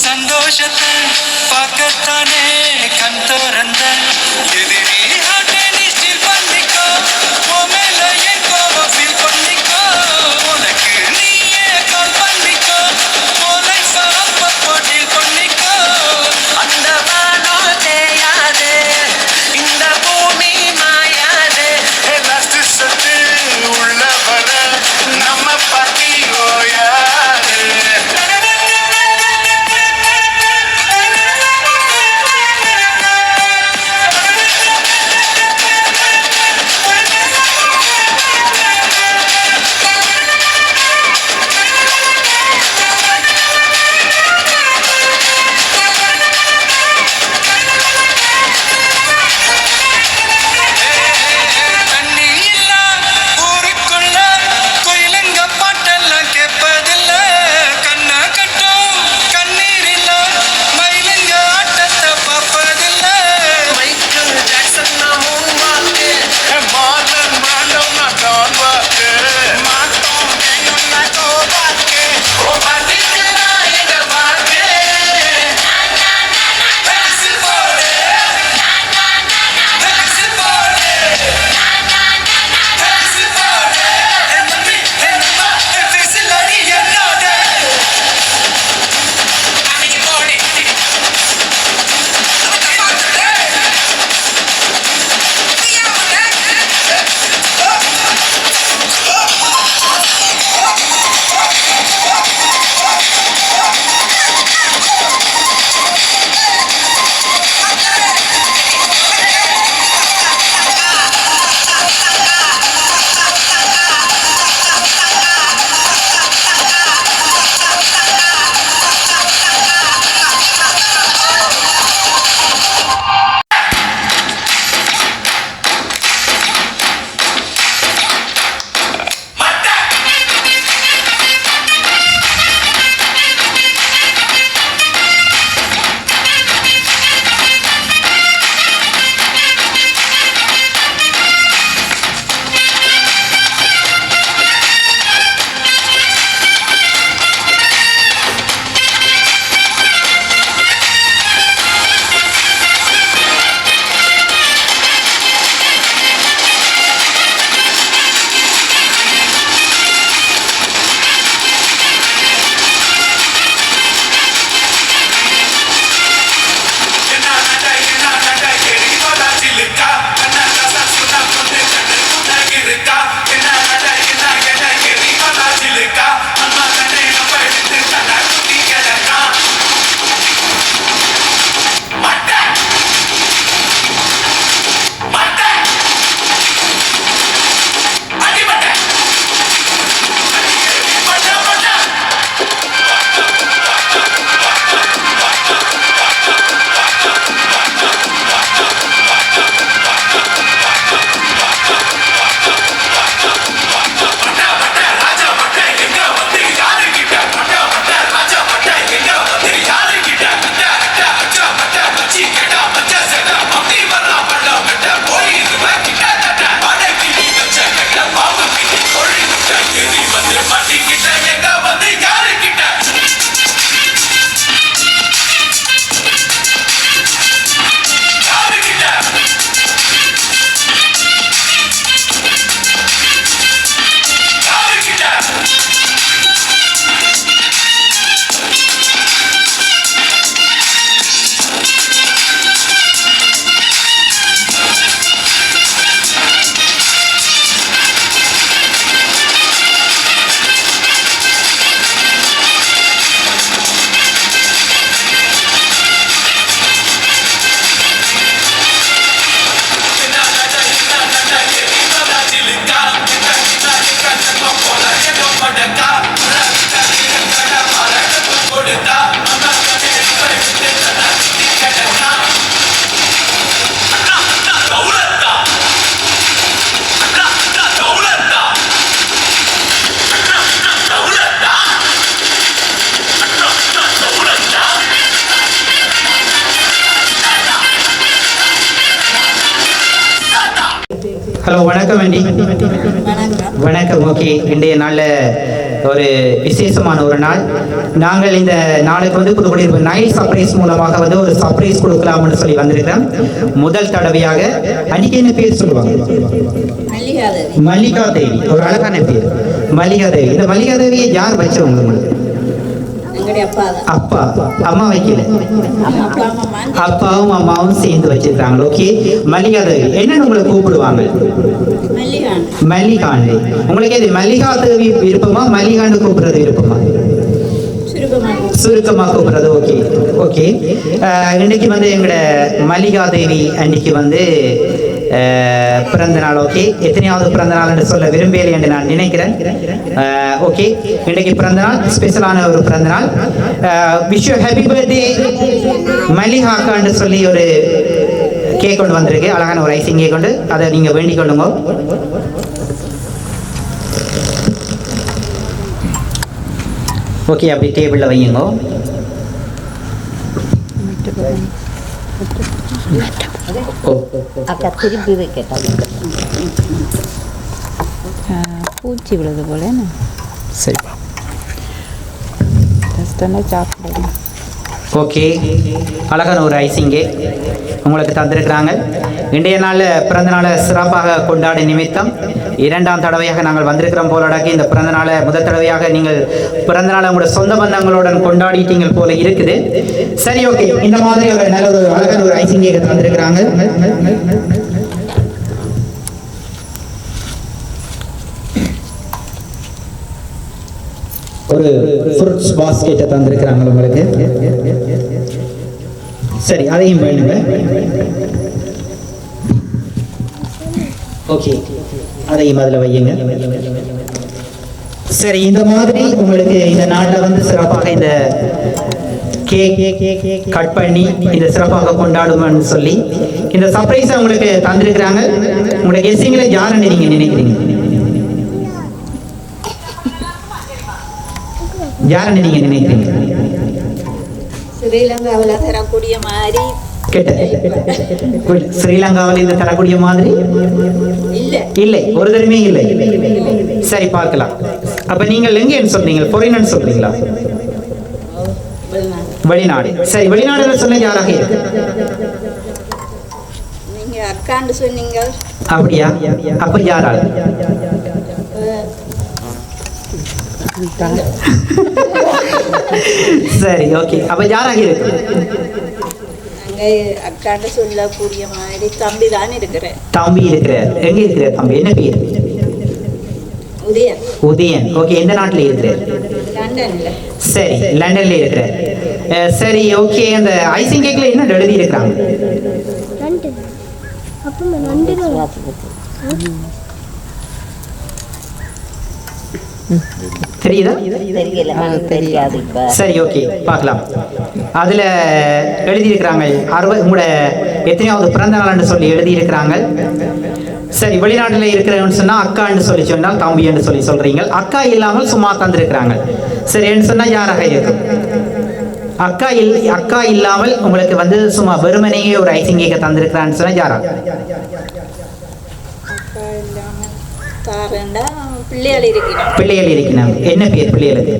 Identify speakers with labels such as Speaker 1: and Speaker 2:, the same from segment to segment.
Speaker 1: சந்தோஷத்தை பார்க்கத்தானே கண் திறந்த எதிரி டென்னிஸ்டில் பண்ணிக்கோ மேல என் கோபம் ஃபீல் பண்ணிக்கோ உனக்கு நீயே கால் பண்ணிக்கோ லைஃப் அப்பப்போ டீல் பண்ணிக்கோ
Speaker 2: அந்த வானம் தேயாது இந்த பூமி மாயாது
Speaker 3: ரத்து சத்து உள்ள வர நம்ம பத்தி ஓயாது
Speaker 1: தண்ணி இல்ல ஊருக்குள்ள கோயிலுங்க பாட்டெல்லாம் கேட்பதில்ல கண்ண கட்டும் கண்ணீர் இல்ல மயிலுங்க ஆட்டத்தை பார்ப்பதில்ல
Speaker 2: மைக்கேல் ஜாக்சன் நான் மூன்வாக்கு
Speaker 3: மாலன் பிராண்டம் நான் டான் வாக்கு
Speaker 2: மாட்டோம் கேங்கும் நான் கோபாக்கு ஓ பாட்டிக்கு நான் எங்க வாக்கு
Speaker 1: பெருசு போடு பெருசு போடு பெருசு போடு என்னம்மா பெருசு லடி என்னோட அன்னைக்கு போடு
Speaker 4: ஹலோ வணக்கம் ஆண்டி. வணக்கம். ஓகே, இன்றைய நாளில் ஒரு விசேஷமான ஒரு நாள். நாங்கள் இந்த நாளுக்கு வந்து புதுக்குடியிருப்பு நைல் சர்ப்ரைஸ் மூலமாக வந்து ஒரு சர்ப்ரைஸ் கொடுக்கலாம்னு சொல்லி வந்திருக்கிறோம். முதல் தடவையாக அன்னைக்கு என்ன பேர் சொல்லுவாங்க? மல்லிகா தேவி. ஒரு அழகான பேர் மல்லிகா தேவி. இந்த மல்லிகா தேவியை யார் வச்சவங்க உங்களுக்கு? அப்பா அம்மா வைக்கல, அப்பாவும் அம்மாவும் சேர்ந்து வச்சிருக்காங்க. ஓகே, மல்லிகா தேவி என்னன்னு உங்களை கூப்பிடுவாங்க? மல்லிகாண்டு. உங்களுக்கு எது மல்லிகா தேவி விருப்பமா, மல்லிகாண்டு கூப்பிடுறது விருப்பமா? சுருக்கமா கூப்பிடுறது. Okay okay. இன்னைக்கு வந்து எங்களோட மல்லிகா தேவி அன்னைக்கு வந்து பிறந்த நாள். ஓகே, எத்தனையாவது பிறந்த நாள் என்று சொல்ல விரும்பலை என்று நான் நினைக்கிறேன். ஓகே, இன்றைக்கு பிறந்த நாள், ஸ்பெஷலான ஒரு பிறந்த நாள். விஷ் யூ ஹாப்பி பர்த்டே மல்லிகாக்கா என்று சொல்லி ஒரு கேக் கொண்டு வந்திருக்கு, அழகான ஒரு ஐசிங் கேக் கொண்டு. அதை நீங்க வேண்டிக் கொள்ளுங்க. ஓகே, அப்படி டேபிளில் வையுங்க.
Speaker 5: அக்கா திருப்பி வைக்கட்டா? பூச்சி விழுது போல.
Speaker 4: சரிப்பா.
Speaker 5: சாப்பிடுங்க.
Speaker 4: ஓகே, அழகான ஒரு ஐசிங்கே உங்களுக்கு தந்திருக்கிறாங்க. இன்றைய நாளில் பிறந்த நாளை சிறப்பாக கொண்டாட நிமித்தம் இரண்டாம் தடவையாக நாங்கள் வந்திருக்கிறோம் போலடாக்கி. இந்த பிறந்த நாளை முதல் தடவையாக நீங்கள் பிறந்த நாளை உங்களோட சொந்த பந்தங்களுடன் கொண்டாடிட்டீங்க போல இருக்குது. சரி, ஓகே, இந்த மாதிரி ஒரு நல்ல ஒரு அழகான ஒரு ஐசிங்கே தந்திருக்கிறாங்க. ஒரு ஃப்ரூட்ஸ் பாஸ்கெட்டை தந்திருக்கிறாங்க உங்களுக்கு. சரி, அதையும் வேணுங்க. ஓகே, அதையும் அதில் வையுங்க. சரி, இந்த மாதிரி உங்களுக்கு இந்த நாட்டில் வந்து சிறப்பாக இந்த கேக் கட் பண்ணி இந்த சிறப்பாக கொண்டாடுவோம்னு சொல்லி இந்த சர்ப்ரைஸை உங்களுக்கு தந்திருக்கிறாங்க. உங்களுடைய கெஸ்ஸிங்ல யாருன்னு நீங்க நினைக்கிறீங்க? யாருன்னு நீங்க நினைக்கிறீங்க?
Speaker 5: ஸ்ரீலங்காவில் தரக்கூடிய மாதிரி
Speaker 4: ஸ்ரீலங்காவில் இந்த தரக்கூடிய மாதிரி இல்லை, ஒரு தடவை இல்லை. சரி, பார்க்கலாம். அப்ப நீங்கள் எங்கன்னு சொல்றீங்க? ஃபாரின் சொல்றீங்களா? வெளிநாடு. சரி, வெளிநாடுன்னு சொன்ன யாராக இருக்கு?
Speaker 5: நீங்க அக்கான்னு சொன்னீங்க.
Speaker 4: அப்படியா? அப்ப யாரால்? சரி, ஓகே. அப்ப யாராக இருக்கு?
Speaker 5: அக்காண்ட சொல்லக்கூடிய மாதிரி தம்பி தான் இருக்கிறேன்.
Speaker 4: தம்பி இருக்கிறார். எங்க இருக்கிறார் தம்பி? என்ன பேர்?
Speaker 5: உதயன்.
Speaker 4: உதயன். ஓகே, எந்த நாட்டில் இருக்கிறார்?
Speaker 5: லண்டன்ல.
Speaker 4: சரி, லண்டன்ல இருக்கிறார். சரி, ஓகே. அந்த ஐசிங் கேக்ல என்ன எழுதி இருக்கிறாங்க? தெரியுதா?
Speaker 5: தெரியாது.
Speaker 4: சரி, ஓகே, பார்க்கலாம். அதுல எழுதியிருக்கிறாங்க உங்களோட எத்தனையாவது பிறந்த நாள்னு சொல்லி எழுதியிருக்கிறாங்க. சரி, வெளிநாட்டில் இருக்கிறவன்னு சொன்னா அக்கான்னு சொல்லி சொன்னால் தம்பி என்று சொல்லி சொல்றீங்க. அக்கா இல்லாமல் சும்மா தந்திருக்கிறாங்க. சரின்னு சொன்னா யாராக இருக்கும்? அக்கா இல்லாமல் உங்களுக்கு வந்து சும்மா வெறுமனையே ஒரு ஐசிங் கேக்க தந்திருக்கிறான்னு சொன்னா யாரா? பிள்ளைகள் இருக்கிறாங்க. என்ன பேர் பிள்ளைகளுக்கு?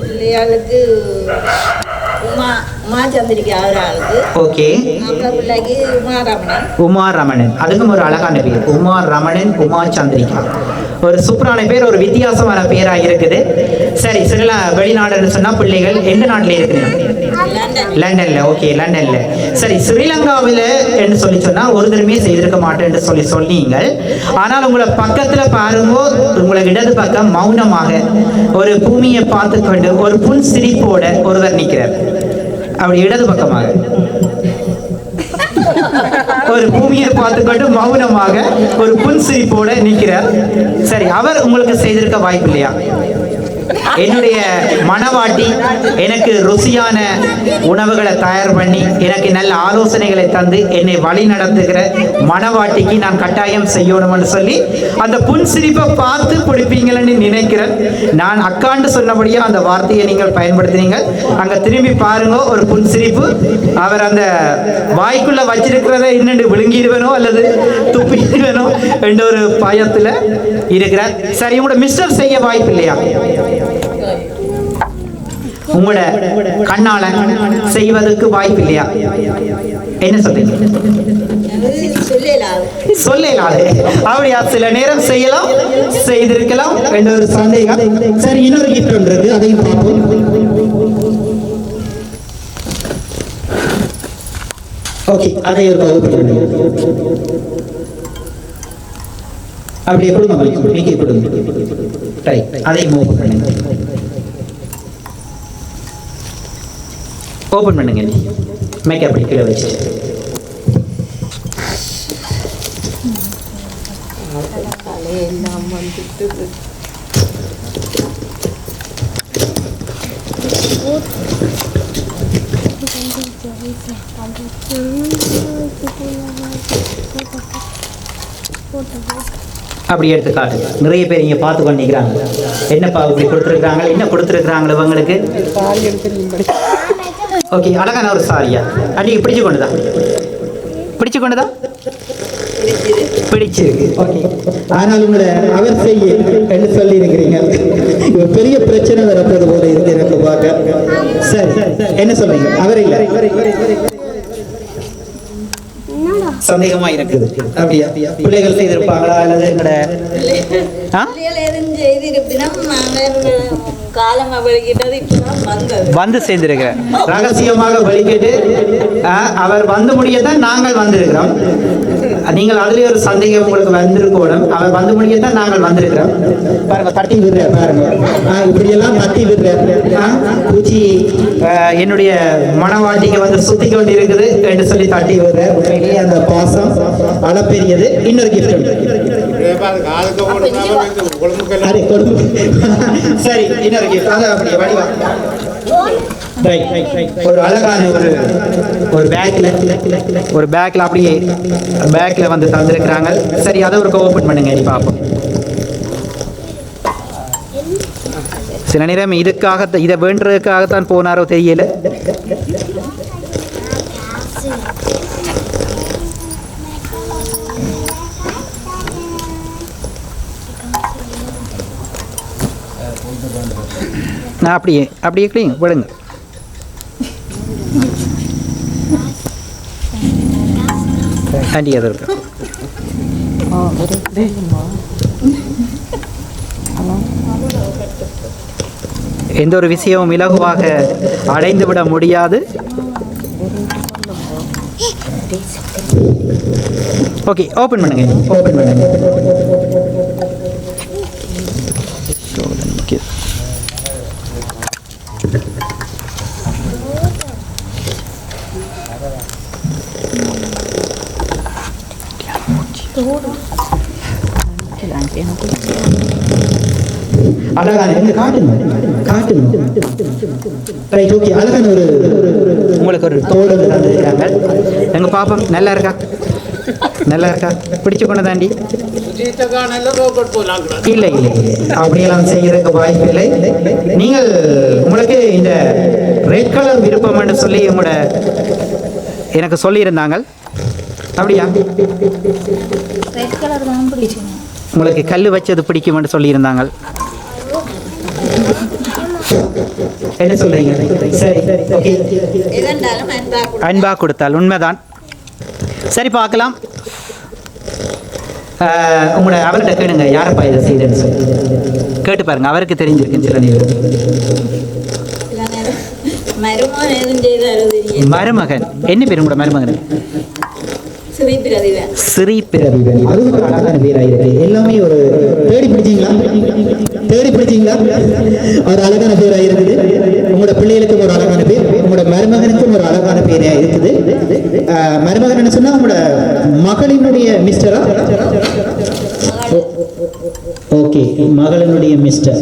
Speaker 5: பிள்ளைகளுக்கு உமா சந்திரிகா.
Speaker 4: ஓகே, உமா ரமணன். அதுக்கும் ஒரு அழகான பேர், உமா ரமணன், உமா சந்திரிகா. ஒரு சூப்பரான பேர், ஒரு வித்தியாசமான பேரா இருக்குது. சரி, சில வெளிநாடுன்னு சொன்னா பிள்ளைகள் எந்த நாட்டில் இருக்கிறீங்க? லண்டன்ல. ஓகே, லண்டன்ல. சரி, ஸ்ரீலங்காவில் என்று சொல்லி சொன்னா ஒரு தடவை செய்திருக்க மாட்டேன்னு சொல்லி சொன்னீங்க. ஆனால் உங்களை பக்கத்துல பாருங்க, உங்களை இடது பக்கம் மௌனமாக ஒரு பூமியை பார்த்து கொண்டு ஒரு புன் சிரிப்போட ஒருவர் நிற்கிறார். அப்படி இடது பக்கமாக ஒரு பூமியை பார்த்துக்கொண்டு மௌனமாக ஒரு புன்சிரிப்போட நிற்கிறார். சரி, அவர் உங்களுக்கு செய்திருக்க வாய்ப்பு இல்லையா? என்னுடைய மனவாட்டி எனக்கு ருசியான உணவுகளை தயார் பண்ணி எனக்கு நல்ல ஆலோசனைகளை தந்து என்னை வழி நடத்துகிற மனவாட்டிக்கு நான் கட்டாயம் செய்யணும்னு சொல்லி அந்த புன்சிரிப்பை பார்த்து பிடிப்பீங்களன்னு நினைக்கிறேன். நான் அக்காண்டு சொன்னபடியா அந்த வார்த்தையை நீங்கள் பயன்படுத்தினீங்க. அங்க திரும்பி பாருங்க, ஒரு புன்சிரிப்பு. அவர் அந்த வாய்க்குள்ள வச்சிருக்கிறத இன்னும் விழுங்கிடுவேனோ அல்லது துப்பிடுவேனோ என்ற ஒரு பயத்துல இருக்கிறார். சரி, உங்களோட மிஸ்டர் செய்ய வாய்ப்பு இல்லையா? உங்களோட கண்ணால செய்வதற்கு வாய்ப்பு இல்லையா? என்ன சொல்றீங்க? சொல்லலாது அப்படியா? சில நேரம் செய்யலாம், செய்திருக்கலாம் என்ற ஒரு சந்தேகம். சரி, இன்னொரு கிஃப்ட் ஒன்று இருக்கு, அதையும் பார்ப்போம். ஓகே, அதை ஒரு வகுப்பு அப்படியே கொடுங்க, நீக்கி கொடுங்க. ரைட், அதையும் ஓபன் பண்ணுங்க. ஓபன் பண்ணுங்க. மேக்கப் கீழே வச்சு அப்படி எடுத்து காட்டு. நிறைய பேர் இங்கே பார்த்து கொண்டிருக்கிறாங்க. என்னப்பா இப்படி கொடுத்துருக்குறாங்க, என்ன கொடுத்துருக்குறாங்களோ இவங்களுக்கு. ஓகே, அழகான ஒரு சாரியா அன்றைக்கி பிடிச்சு கொண்டுதான் பிடிச்சிருக்கு. ஓகே, ஆனால் உங்களை அவர் செய்ய என்று சொல்லி இருக்கிறீங்க. பெரிய பிரச்சனை வரப்போது போல இருக்கு எனக்கு பார்க்க. சரி, என்ன சொல்றீங்க? அவர் இல்லை, சந்தேகமா இருக்குது. அப்படியா? பிள்ளைகள் செய்திருப்பாங்களா அல்லது எங்கட வந்து சேர்ந்திருக்கிறேன். ரகசியமாக வழிகேட்டு அவர் வந்து முடியத்தான் நாங்கள் வந்திருக்கிறோம். நீங்கள் அதுலயே ஒரு சந்தேகம் உங்களுக்கு வந்திருக்கணும். அவர் வந்து முடியத்தான் நாங்கள் வந்திருக்கிறோம். பாருங்க, தட்டி விடுற பாருங்க, இப்படி எல்லாம் தட்டி விடுற பூச்சி என்னுடைய மனவாட்டிக்கு வந்து சுத்தி கொண்டு இருக்குது என்று சொல்லி தட்டி விடுற. உண்மையிலேயே அந்த பாசம் அளப்பெரியது. இன்னொரு கிஃப்ட் சரி, இன்னொரு கிஃப்ட் அதை அப்படியே வடிவா. ஒரு அழகான ஒரு பேக்ல அப்படியே பேக்ல வந்து தந்திருக்கிறாங்க. சரி, அதை ஒரு ஓபன் பண்ணுங்க, நீ பார்ப்போம். சில நேரம் இதுக்காக இதை வேண்டுறதுக்காகத்தான் போனாரோ தெரியல. நான் அப்படியே கிளீன் விடுங்க. ஆண்டி அது இருக்கு. எந்த ஒரு விஷயமும் இலகுவாக அடைந்து விட முடியாது. ஓகே, ஓபன் பண்ணுங்க. அழகான ஒரு உங்களுக்கு ஒரு தோடு தந்துருக்காங்க. எங்க பாப்போம், நல்லா இருக்கா? பிடிச்சு கொண்டு தாண்டி இல்லை அப்படியெல்லாம் செய்யறதுக்கு வாய்ப்பு இல்லை. நீங்கள் உங்களுக்கு இந்த ரெட் கலர் விருப்பம் என்று சொல்லி உங்களோட எனக்கு சொல்லியிருந்தாங்க. அப்படியா? உங்களுக்கு கல் வச்சது பிடிக்கும்னு சொல்லியிருந்தாங்க. என்ன சொல்றீங்க? சரி, ஓகே, அன்பா கொடுத்தால் உண்மைதான். சரி, பார்க்கலாம். உங்களோட அவர்கிட்ட கேளுங்க, யாரப்பா இதை செய்தேன்னு சொல்லி கேட்டு பாருங்க. அவருக்கு தெரிஞ்சிருக்கு சில நேரம். மருமகன் என்ன பேர் உங்களோட மருமகன்? ஸ்ரீ பிரதிபன். அதுவும் ஒரு அழகான பேரா இருக்கு. எல்லாமே ஒரு தேடி பிடிச்சீங்களா? ஒரு அழகான பேரா இருக்குது. உங்களோட பிள்ளைகளுக்கும் ஒரு அழகான பேர், உங்களோட மருமகனுக்கும் ஒரு அழகான பேரா இருக்குது. மருமகன் என்ன சொன்னா உங்களோட மகளினுடைய மிஸ்டரா? Okay, மகளினுடைய mister.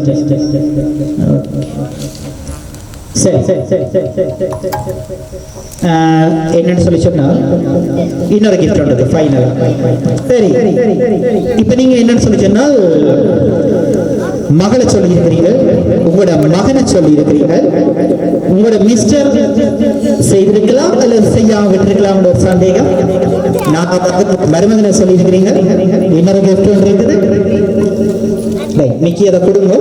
Speaker 4: சரி, என்னன்னு சொல்லி சொன்னால் இன்னொரு கிஃப்ட் உண்டு ஃபைனல். சரி, இப்போ நீங்க என்னன்னு சொல்லி சொன்னால் மகளை சொல்லி இருக்கிறீர்கள், உங்களோட மகனை சொல்லி இருக்கிறீர்கள், உங்களோட மிஸ்டர் செய்திருக்கலாம் அல்லது செய்யாம விட்டிருக்கலாம் ஒரு சந்தேகம். நான் மருமகனை சொல்லி இருக்கிறீங்க, இன்னொரு கிஃப்ட் ஒன்று இருக்குது. மிக்கி அதை கொடுங்க.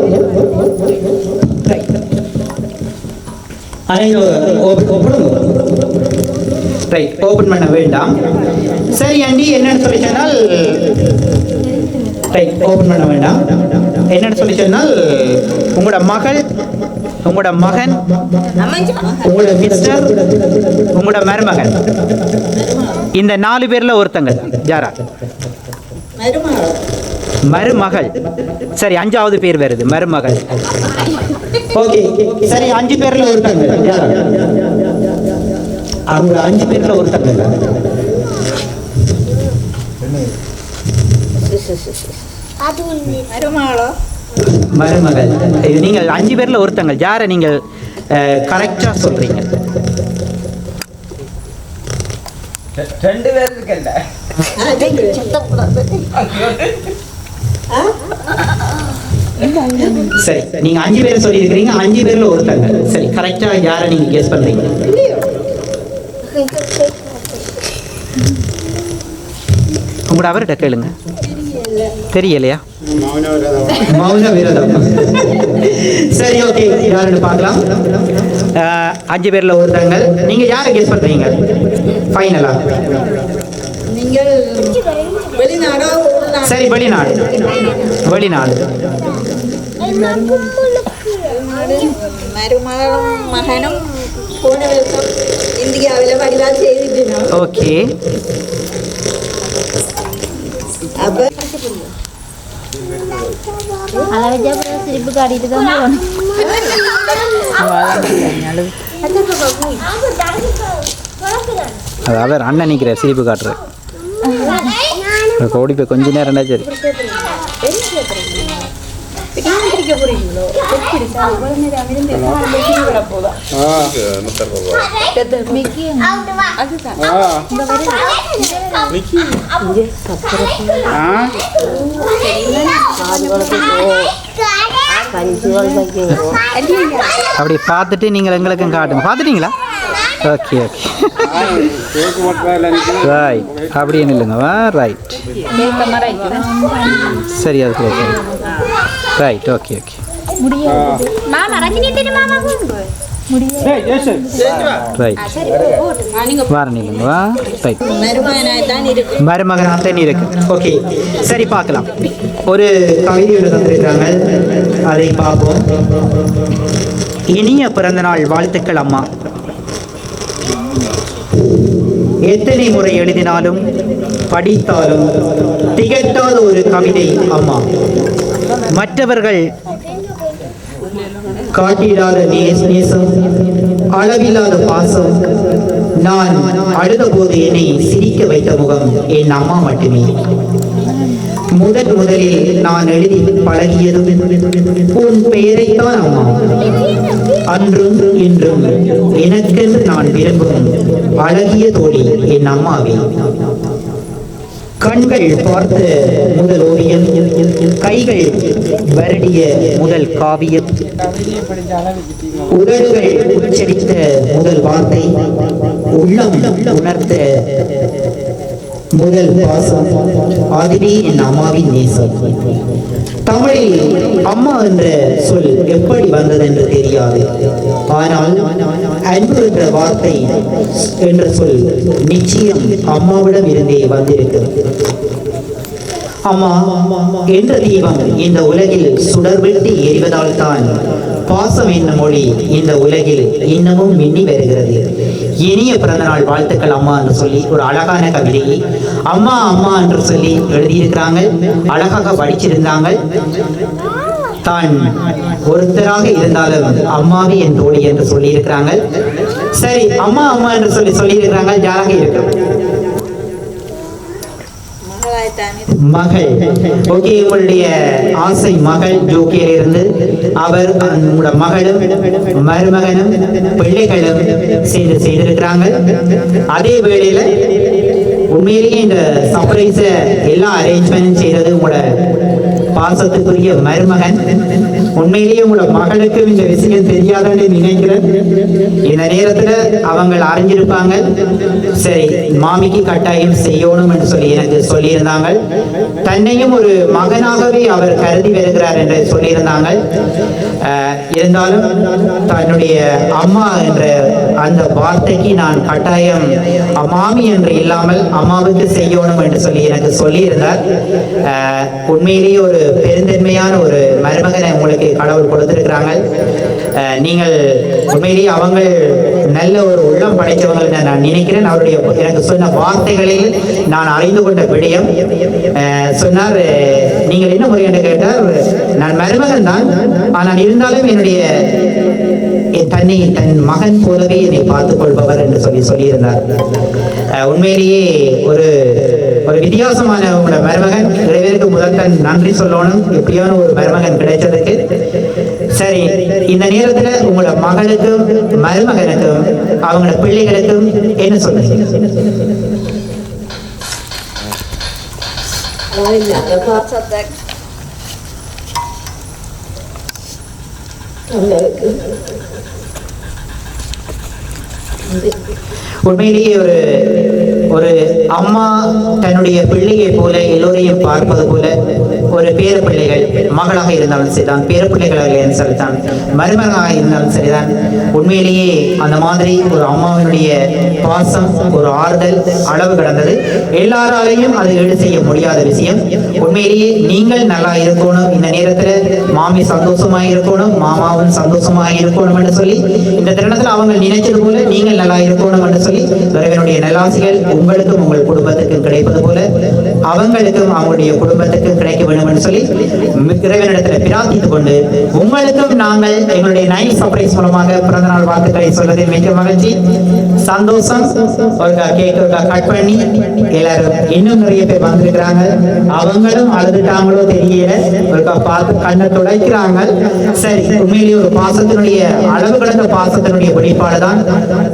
Speaker 4: ஓபன் பண்ண வேண்டாம். சரி ஆண்டி, என்னன்னு சொல்லி சொன்னால் ஓபன் பண்ண வேண்டாம். என்னன்னு சொல்லி சொன்னால் உங்களோட மகள், உங்களோட மகன், உங்களோட மிஸ்டர், உங்களோட மருமகன், இந்த 4 பேர்ல ஒருத்தங்க யாரா? மருமகள். சரி, 5வது பேர் வருது மருமகள். ஓகே, சரி, 5 பேர்ல ஒருத்தங்க யாரா? அவங்க 5 பேர்ல ஒருத்தங்க மருமகள். இது நீங்கள் 5 பேர்ல ஒருத்தங்க யாரை நீங்கள் கரெக்டா சொல்றீங்க?
Speaker 1: 2 பேர் இருக்கல்ல.
Speaker 4: சரி, நீங்க 5 பேரை சொல்லி இருக்கிறீங்க, 5 பேர்ல ஒருத்தங்க. சரி, கரெக்டா யாரை நீங்க கெஸ் பண்றீங்க? உங்களோட அவர்கிட்ட கேளுங்க. தெரியலையா? மௌன விரதம். சரி, ஓகே, யாருன்னு பார்க்கலாம். 5 பேர்ல ஒருத்தங்க. நீங்க யாரை கெஸ் பண்றீங்க ஃபைனலா?
Speaker 5: நீங்கள் வெளிநாடோ?
Speaker 4: சரி, வெளிநாடு.
Speaker 5: மருமகளும் மகனும் போன வருஷம் இந்தியாவில் வடிவால் செய்திருந்தோம்.
Speaker 4: ஓகே,
Speaker 5: அப்ப
Speaker 6: அழகா சிரிப்பு காட்டிட்டு தான் போகணும்.
Speaker 4: அது அவர் அண்ணன் நிற்கிற சிரிப்பு காட்டுற ஓடி போய் கொஞ்ச நேரம் சரி. அப்படி பார்த்துட்டு நீங்கள் எங்களுக்கும் காட்டுங்க. பார்த்துட்டீங்களா? Okay, okay, right. அப்படியே இல்லைங்கவா? ரைட், சரி, அது ஓகே, ரைட், ஓகே, ஓகே. மருமகனாகத்தான் இருக்கு. ஓகே, சரி, பார்க்கலாம். ஒரு கவிதை தந்திருக்காங்க, அதை பார்ப்போம். இனிய பிறந்தநாள் வாழ்த்துக்கள் அம்மா. எத்தனை முறை எழுதினாலும் படித்தாலும் திகட்டாத ஒரு கவிதை அம்மா. மற்றவர்கள் காட்டிடாத நேசம், அளவில்லாத பாசம், நான் அழுத போது என்னை சிரிக்க வைத்த முகம் என் அம்மா மட்டுமே. முதலில் நான் எழுதி பழகியதும் உன் பெயரைத்தான் அம்மா. அன்றும் இன்றும் எனக்கென்று நான் விரும்பும் அழகிய தோழி என் அம்மாவே. கண்கள் பார்த்த முதல் ஓவியம், கைகள் வருடிய முதல் காவியம், உதடுகள் உச்சரித்த முதல் வார்த்தை, உள்ளம் உணர்த்த முதல் பாசம், அதுவே என் அம்மாவின் நேசம். தமிழில் அம்மா என்ற சொல் எப்படி வந்தது என்று தெரியாது. ஆனால் அன்பு என்ற வார்த்தை என்ற சொல் நிச்சயம் அம்மாவிடம் இருந்தே வந்திருக்கிறது. அம்மா என்ற தீபம் இந்த உலகில் சுடர்விட்டு எரிவதால் தான் பாசம் என்னும் மொழி இந்த உலகில் இன்னமும் மின்னி வருகிறது. இனிய பிறந்தநாள் வாழ்த்துக்கள் அம்மா என்று சொல்லி ஒரு அழகான கவிதையை அம்மா அம்மா என்று சொல்லி எழுதியிருக்கிறாங்க. அழகாக படிச்சிருந்தாங்க. தான் ஒருத்தராக இருந்தாலும் அம்மாவே என் தோழி என்று சொல்லி இருக்கிறாங்க. சரி, அம்மா அம்மா என்று சொல்லி இருக்கிறாங்க. யாராக இருக்கு?
Speaker 5: தானே
Speaker 4: மகள். ஓகே, உங்களுடைய ஆசை மகள் ஜோக்கியில் இருந்து அவர் உங்களோட மகளும் மருமகனும் பிள்ளைகளும் சேர்ந்து செய்திருக்கிறாங்க. அதே வேளையில உண்மையிலேயே இந்த சர்ப்ரைஸ எல்லா அரேஞ்ச்மெண்ட் செய்தது உங்களோட பாசத்துக்குரிய மருமகன். உண்மையிலேயே உங்களோட மகளுக்கு இந்த விஷயம் தெரியாதுன்னு நினைக்கிறேன். இந்த நேரத்துல அவங்க அறிஞ்சிருப்பாங்க. சரி, மாமிக்கு கட்டாயம் செய்யணும் என்று சொல்லி எனக்கு சொல்லியிருந்தாங்க. தன்னையும் ஒரு மகனாகவே அவர் கருதி வருகிறார் என்று சொல்லியிருந்தாங்க. இருந்தாலும் தன்னுடைய அம்மா என்ற அந்த வார்த்தைக்கு நான் கட்டாயம் மாமி என்று இல்லாமல் அம்மாவுக்கு செய்யணும் என்று சொல்லி எனக்கு சொல்லியிருந்தார். உண்மையிலேயே ஒரு பெருந்தன்மையான ஒரு மருமகனை உங்களுக்கு கடவுள் கொடுத்திருக்கிறாங்க. நீங்கள் உண்மையிலேயே அவங்க நல்ல ஒரு உள்ளம் படைத்தவங்க நான் நினைக்கிறேன். அவருடைய எனக்கு சொன்ன வார்த்தைகளில் நான் அறிந்து கொண்ட விடயம் சொன்னார். நீங்கள் என்ன முறை என்று கேட்டார், நான் மருமகன் தான், ஆனால் இருந்தாலும் என்னுடைய தன் மகன் போலவே என்னை பார்த்துக் கொள்பவர் என்று சொல்லியிருந்தார். உண்மையிலேயே ஒரு வித்தியாசமான உங்களோட மருமகன். இறைவனுக்கு முதல் தன் நன்றி சொல்லணும், எப்படியான ஒரு மருமகன் கிடைச்சதுக்கு. சரி, இந்த நேரத்துல உங்களோட மகளுக்கும் மருமகனுக்கும் அவங்களோட பிள்ளைகளுக்கும் என்ன சொல்லுங்க? உண்மையிலேயே ஒரு அம்மா தன்னுடைய பிள்ளையை போல எல்லோரையும் பார்ப்பது போல ஒரு பேர பிள்ளைகள் மகளாக இருந்தாலும் சரிதான், பேர பிள்ளைகளாக இருந்தாலும் சரிதான், மருமகனாக இருந்தாலும் சரிதான். உண்மையிலேயே அந்த மாதிரி ஒரு அம்மாவினுடைய பாசம், ஒரு ஆறுதல் அளவு கடந்தது. எல்லாராலையும் அது ஈடு செய்ய முடியாத விஷயம். உண்மையிலேயே நீங்கள் நல்லா இருக்கணும், இந்த நேரத்துல மாமி சந்தோஷமாக இருக்கணும், மாமாவும் சந்தோஷமாக இருக்கணும் என்று சொல்லி இந்த தருணத்தில் அவங்க நினைச்சது போல நீங்கள் நல்லா இருக்கணும் என்று சொல்லி இறைவனுடைய நல்லாசிகள் உங்களுக்கும் உங்கள் குடும்பத்துக்கும் கிடைப்பது போல அவங்களுக்கும் அவங்களுடைய குடும்பத்துக்கும் கிடைக்க வேண்டும் என்று சொல்லி இறைவனிடத்தில் பிரார்த்தித்துக் கொண்டு உங்களுக்கும் நாங்கள் எங்களுடைய நைட் சர்ப்ரைஸ் மூலமாக பிறந்தநாள் வாழ்த்துக்களை சொல்வதில் மிக மகிழ்ச்சி, சந்தோஷம். ஒரு கேக் கட் பண்ணி எல்லாரும் இன்னும் நிறைய பேர் வந்திருக்கிறாங்க. அவங்களும் அழுதுட்டாங்களோ தெரியல, ஒரு பார்த்து கண்ணை துடைக்கிறாங்க. சரி, உண்மையிலேயே ஒரு பாசத்தினுடைய அளவு கடந்த பாசத்தினுடைய வெளிப்பாடுதான்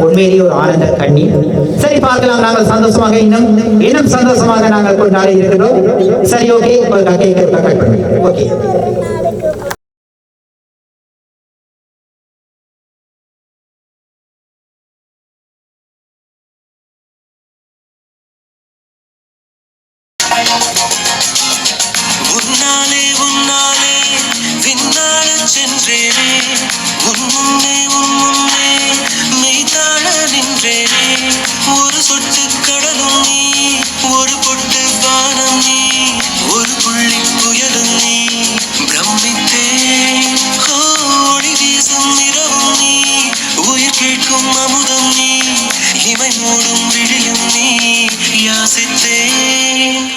Speaker 4: உண்மையிலேயே ஒரு ஆனந்த கண்ணீர். சரி, பார்க்கலாம். நாங்கள் சந்தோஷமாக இன்னும் சந்தோஷமாக நாங்கள் கொண்டாடி இருக்கிறோம். சரி, ஓகே, ஒரு கேக் கட் பண்ணி ஓகே.
Speaker 2: உன்னாலே உன்னாலே விண்ணாட சென்றேனே, உன் முன்னே மெய்தாழ நின்றேனே. ஒரு சொட்டு கடலும் நீ, ஒரு பொட்டு வானம் நீ, ஒரு புள்ளி புயலும் நீ. பிரமித்தேன், ஒளி வீசும் இரவும் நீ, உயிர் கேட்கும் அமுதம் நீ, இமை மூடும் விழியும் நீ. யாசித்தேன்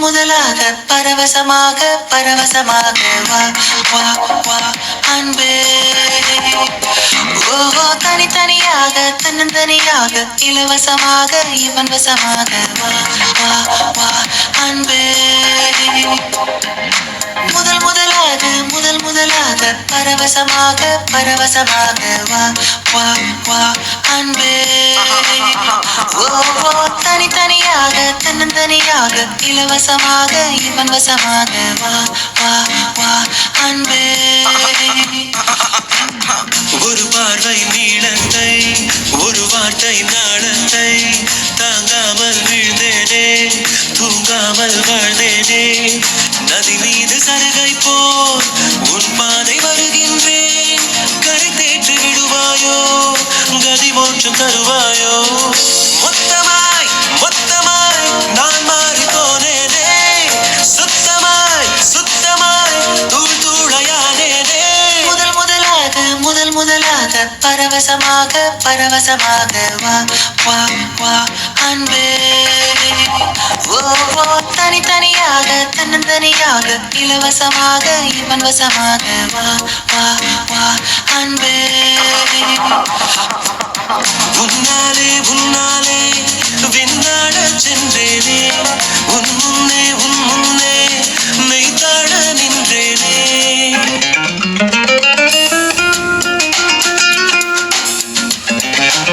Speaker 2: முதலாக பரவசமாக வா வா வா அன்பே. ஓஹோ, தனித்தனியாக தன்னந்தனியாக இலவசமாக இவன் வசமாக வா வா வா அன்பே. முதலாக பரவசமாக வா வா வா அன்பே. ஓஹோ, தனித்தனியாக தன்னந்தனியாக இலவசமாக இவன் வசமாக வா வா வா அன்பே. ஒரு பார்வை நீளத்தை, ஒரு வார்த்தை நாளத்தை, தாங்காமல் வீழ்ந்தேனே, தூங்காமல் வாழ்ந்தேனே. நதி மீது சருகை போல் உன் பாதை வருகின்றேன். கரை தேற்றி விடுவாயோ, கதி மோட்சம் தருவாயோ. மொத்தமாய் நான் மாறி போனேனே, சுத்தமாய் தூள் தூளையானேனே. முதலாக பரவசமாக வா வா வா அன்பே. ஓ தனித்தனியாக தன்னந்தனியாக இலவசமாக இவன் வசமாக வா வா வா அன்பே. உன்னாலே விண்ணாட சென்றேனே. So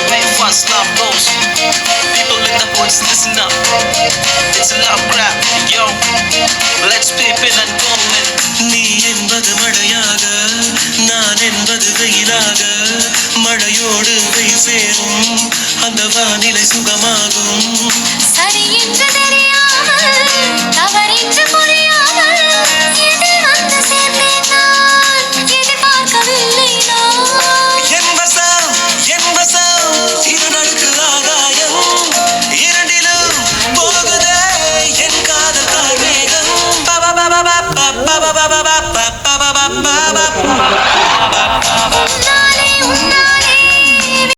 Speaker 2: wait fast, love goes. People in the hoods, listen up. It's a love grab, yo. Let's peep in and go in. நீ என்பது மழையாக, நான் என்பது வெயிலாக. மழையோடு வெயில் சேரும், அந்த வானிலை சுகமாகும்.
Speaker 7: சரி என்று தெரியாமல், தவறென்று புரியாமல், எதில் வந்து சேர்ந்தேன் நான், எதிர்பார்க்கவில்லை நான்.
Speaker 2: என் வசம், இது நடுக்கு